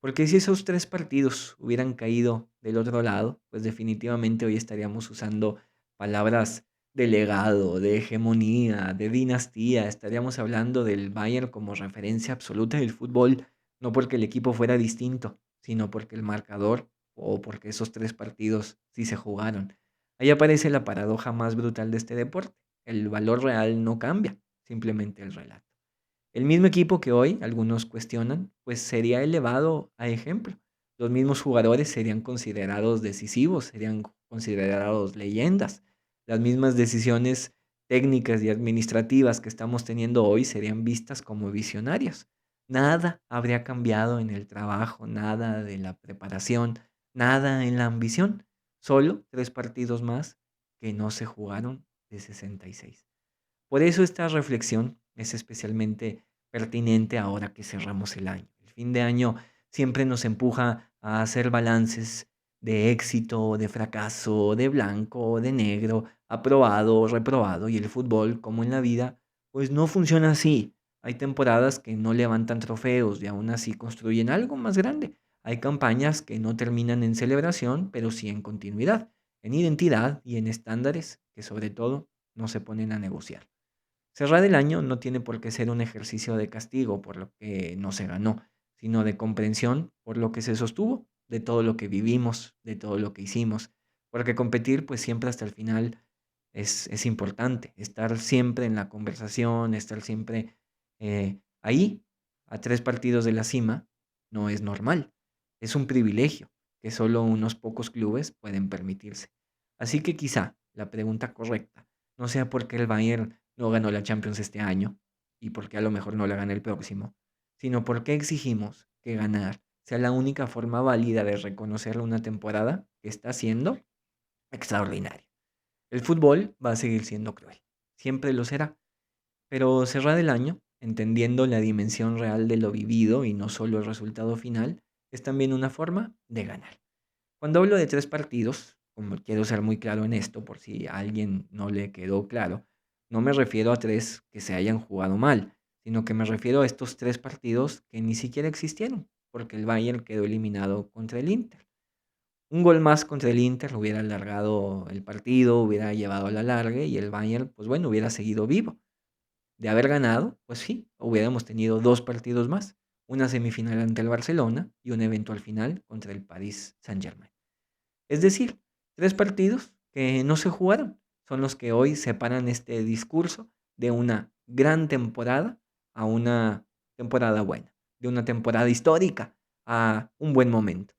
Porque si esos 3 partidos hubieran caído del otro lado, pues definitivamente hoy estaríamos usando palabras de legado, de hegemonía, de dinastía. Estaríamos hablando del Bayern como referencia absoluta del fútbol, no porque el equipo fuera distinto, sino porque el marcador o porque esos 3 partidos sí se jugaron. Ahí aparece la paradoja más brutal de este deporte. El valor real no cambia, simplemente el relato. El mismo equipo que hoy algunos cuestionan, pues sería elevado a ejemplo. Los mismos jugadores serían considerados decisivos, serían considerados leyendas. Las mismas decisiones técnicas y administrativas que estamos teniendo hoy serían vistas como visionarias. Nada habría cambiado en el trabajo, nada de la preparación, nada en la ambición. Solo 3 partidos más que no se jugaron de 66. Por eso esta reflexión es especialmente pertinente ahora que cerramos el año. El fin de año siempre nos empuja a hacer balances de éxito, de fracaso, de blanco, de negro, aprobado, reprobado, y el fútbol, como en la vida, pues no funciona así. Hay temporadas que no levantan trofeos y aún así construyen algo más grande. Hay campañas que no terminan en celebración, pero sí en continuidad, en identidad y en estándares que sobre todo no se ponen a negociar. Cerrar el año no tiene por qué ser un ejercicio de castigo por lo que no se ganó, sino de comprensión por lo que se sostuvo, de todo lo que vivimos, de todo lo que hicimos. Porque competir, pues siempre hasta el final es importante. Estar siempre en la conversación, estar siempre ahí, a 3 partidos de la cima, no es normal. Es un privilegio que solo unos pocos clubes pueden permitirse. Así que quizá la pregunta correcta no sea por qué el Bayern no ganó la Champions este año y por qué a lo mejor no la gana el próximo, sino por qué exigimos que ganar sea la única forma válida de reconocer una temporada que está siendo extraordinaria. El fútbol va a seguir siendo cruel, siempre lo será, pero cerrar el año, entendiendo la dimensión real de lo vivido y no solo el resultado final, es también una forma de ganar. Cuando hablo de 3 partidos, como quiero ser muy claro en esto, por si a alguien no le quedó claro, no me refiero a 3 que se hayan jugado mal, sino que me refiero a estos 3 partidos que ni siquiera existieron, porque el Bayern quedó eliminado contra el Inter. Un gol más contra el Inter hubiera alargado el partido, hubiera llevado a la larga y el Bayern, pues bueno, hubiera seguido vivo. De haber ganado, pues sí, hubiéramos tenido 2 partidos más, una semifinal ante el Barcelona y un eventual final contra el Paris Saint-Germain. Es decir, 3 partidos que no se jugaron son los que hoy separan este discurso de una gran temporada a una temporada buena, de una temporada histórica a un buen momento.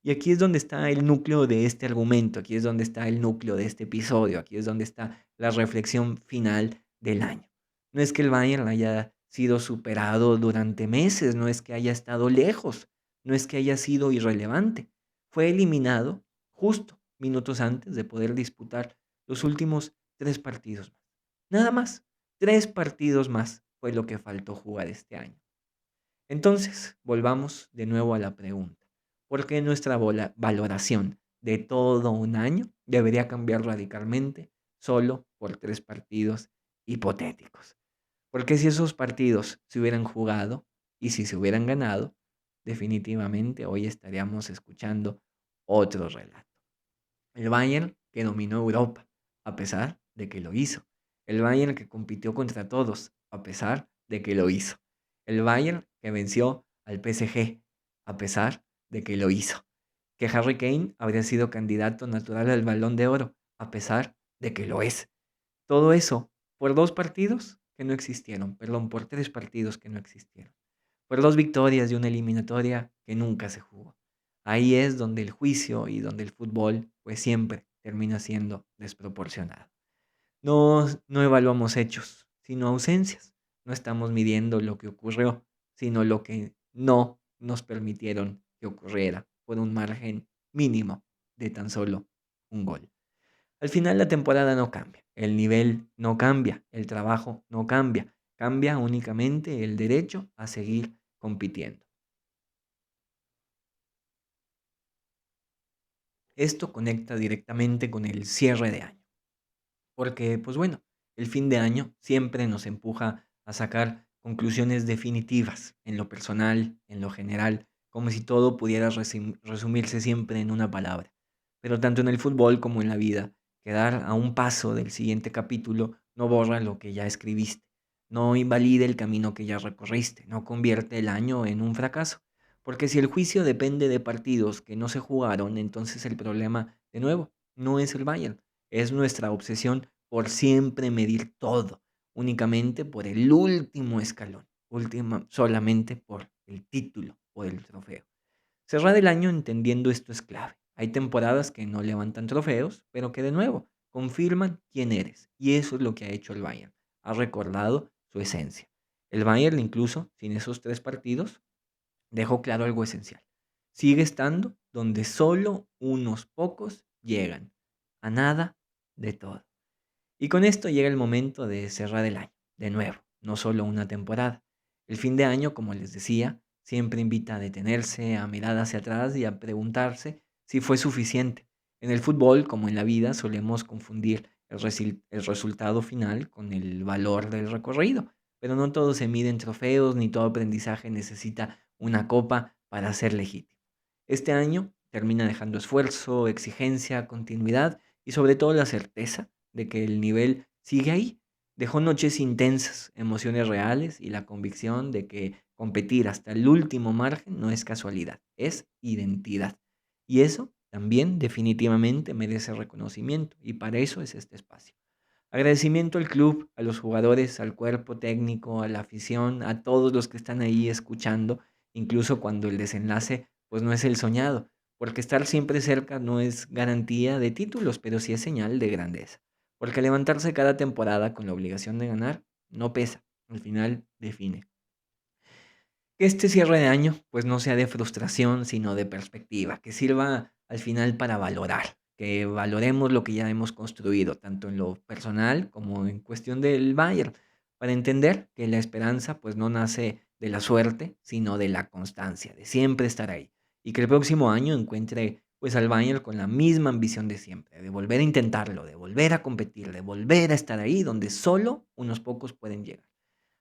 Y aquí es donde está el núcleo de este argumento, aquí es donde está el núcleo de este episodio, aquí es donde está la reflexión final del año. No es que el Bayern haya sido superado durante meses, no es que haya estado lejos, no es que haya sido irrelevante. Fue eliminado justo minutos antes de poder disputar los últimos 3 partidos más. Nada más, 3 partidos más fue lo que faltó jugar este año. Entonces, volvamos de nuevo a la pregunta. ¿Por qué nuestra valoración de todo un año debería cambiar radicalmente solo por 3 partidos hipotéticos? Porque si esos partidos se hubieran jugado y si se hubieran ganado, definitivamente hoy estaríamos escuchando otro relato. El Bayern que dominó Europa, a pesar de que lo hizo. El Bayern que compitió contra todos, a pesar de que lo hizo. El Bayern que venció al PSG, a pesar de que lo hizo. Que Harry Kane habría sido candidato natural al Balón de Oro, a pesar de que lo es. Todo eso por 2 partidos que no existieron, perdón, por 3 partidos que no existieron. Por 2 victorias y una eliminatoria que nunca se jugó. Ahí es donde el juicio y donde el fútbol pues siempre termina siendo desproporcionado. No evaluamos hechos, sino ausencias. No estamos midiendo lo que ocurrió, sino lo que no nos permitieron que ocurriera por un margen mínimo de tan solo un gol. Al final la temporada no cambia, el nivel no cambia, el trabajo no cambia, cambia únicamente el derecho a seguir compitiendo. Esto conecta directamente con el cierre de año, porque pues bueno, el fin de año siempre nos empuja a sacar conclusiones definitivas en lo personal, en lo general, como si todo pudiera resumirse siempre en una palabra. Pero tanto en el fútbol como en la vida, quedar a un paso del siguiente capítulo no borra lo que ya escribiste, no invalida el camino que ya recorriste, no convierte el año en un fracaso. Porque si el juicio depende de partidos que no se jugaron, entonces el problema, de nuevo, no es el Bayern, es nuestra obsesión por siempre medir todo, únicamente por el último escalón, solamente por el título o el trofeo. Cerrar el año entendiendo esto es clave. Hay temporadas que no levantan trofeos, pero que de nuevo confirman quién eres. Y eso es lo que ha hecho el Bayern. Ha recordado su esencia. El Bayern, incluso sin esos 3 partidos, dejó claro algo esencial. Sigue estando donde solo unos pocos llegan. A nada de todo. Y con esto llega el momento de cerrar el año, de nuevo, no solo una temporada. El fin de año, como les decía, siempre invita a detenerse, a mirar hacia atrás y a preguntarse si fue suficiente. En el fútbol, como en la vida, solemos confundir el resultado final con el valor del recorrido, pero no todo se mide en trofeos, ni todo aprendizaje necesita una copa para ser legítimo. Este año termina dejando esfuerzo, exigencia, continuidad y sobre todo la certeza de que el nivel sigue ahí. Dejó noches intensas, emociones reales y la convicción de que competir hasta el último margen no es casualidad, es identidad. Y eso también definitivamente merece reconocimiento y para eso es este espacio. Agradecimiento al club, a los jugadores, al cuerpo técnico, a la afición, a todos los que están ahí escuchando, incluso cuando el desenlace pues no es el soñado, porque estar siempre cerca no es garantía de títulos, pero sí es señal de grandeza. Porque levantarse cada temporada con la obligación de ganar no pesa, al final define. Que este cierre de año pues no sea de frustración, sino de perspectiva, que sirva al final para valorar, que valoremos lo que ya hemos construido, tanto en lo personal como en cuestión del Bayern, para entender que la esperanza pues no nace de la suerte, sino de la constancia, de siempre estar ahí. y que el próximo año encuentre pues al Bayern con la misma ambición de siempre, de volver a intentarlo, de volver a competir, de volver a estar ahí donde solo unos pocos pueden llegar.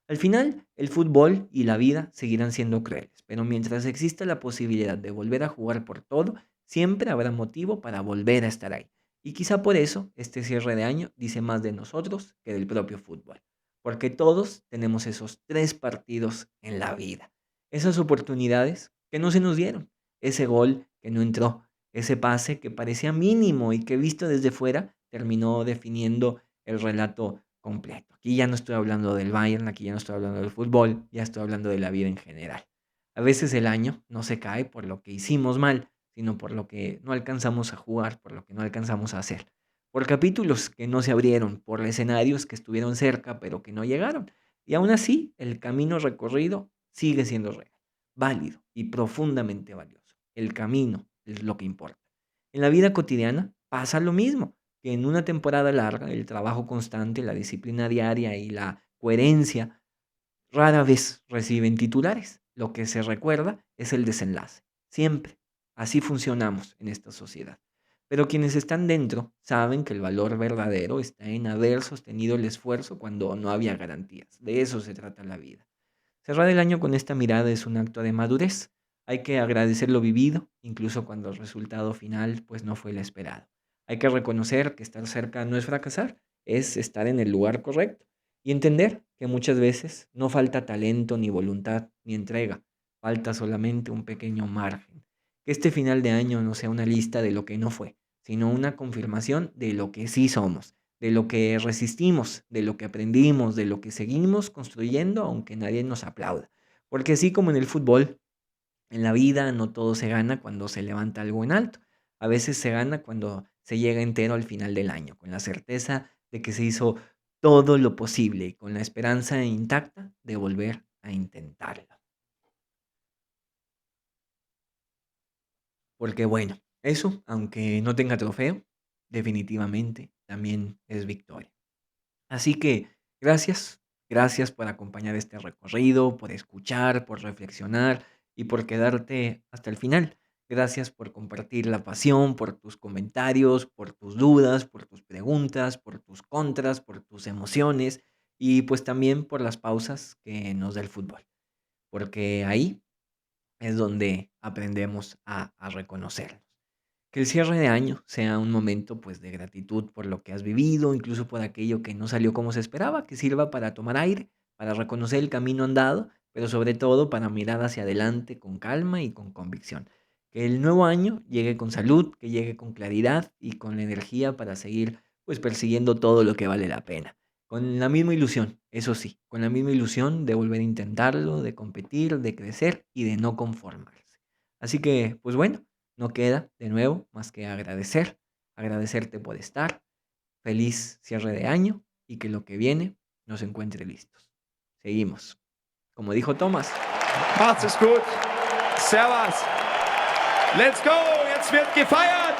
Al final, el fútbol y la vida seguirán siendo crueles, pero mientras exista la posibilidad de volver a jugar por todo, siempre habrá motivo para volver a estar ahí. Y quizá por eso este cierre de año dice más de nosotros que del propio fútbol, porque todos tenemos esos 3 partidos en la vida, esas oportunidades que no se nos dieron, ese gol que no entró, ese pase que parecía mínimo y que visto desde fuera terminó definiendo el relato completo. Aquí ya no estoy hablando del Bayern, aquí ya no estoy hablando del fútbol, ya estoy hablando de la vida en general. A veces el año no se cae por lo que hicimos mal, sino por lo que no alcanzamos a jugar, por lo que no alcanzamos a hacer. Por capítulos que no se abrieron, por escenarios que estuvieron cerca pero que no llegaron. Y aún así, el camino recorrido sigue siendo real, válido y profundamente valioso. El camino es lo que importa. En la vida cotidiana pasa lo mismo que en una temporada larga, el trabajo constante, la disciplina diaria y la coherencia rara vez reciben titulares. Lo que se recuerda es el desenlace. Siempre. Así funcionamos en esta sociedad. Pero quienes están dentro saben que el valor verdadero está en haber sostenido el esfuerzo cuando no había garantías. De eso se trata la vida. Cerrar el año con esta mirada es un acto de madurez. Hay que agradecer lo vivido, incluso cuando el resultado final pues no fue el esperado. Hay que reconocer que estar cerca no es fracasar, es estar en el lugar correcto y entender que muchas veces no falta talento, ni voluntad, ni entrega, falta solamente un pequeño margen. Que este final de año no sea una lista de lo que no fue, sino una confirmación de lo que sí somos, de lo que resistimos, de lo que aprendimos, de lo que seguimos construyendo aunque nadie nos aplauda. Porque así como en el fútbol, en la vida no todo se gana cuando se levanta algo en alto. A veces se gana cuando se llega entero al final del año, con la certeza de que se hizo todo lo posible y con la esperanza intacta de volver a intentarlo. Porque bueno, eso, aunque no tenga trofeo, definitivamente también es victoria. Así que gracias, gracias por acompañar este recorrido, por escuchar, por reflexionar y por quedarte hasta el final. Gracias por compartir la pasión, por tus comentarios, por tus dudas, por tus preguntas, por tus contras, por tus emociones y pues también por las pausas que nos da el fútbol, porque ahí es donde aprendemos a reconocerlos. Que el cierre de año sea un momento pues de gratitud por lo que has vivido, incluso por aquello que no salió como se esperaba, que sirva para tomar aire, para reconocer el camino andado, pero sobre todo para mirar hacia adelante con calma y con convicción. Que el nuevo año llegue con salud, que llegue con claridad y con la energía para seguir pues persiguiendo todo lo que vale la pena. Con la misma ilusión, eso sí, con la misma ilusión de volver a intentarlo, de competir, de crecer y de no conformarse. Así que, pues bueno, no queda, de nuevo, más que agradecer, agradecerte por estar. Feliz cierre de año y que lo que viene nos encuentre listos. Seguimos. Como dijo Thomas. Macht's es gut. Servus. Let's go. Jetzt wird gefeiert.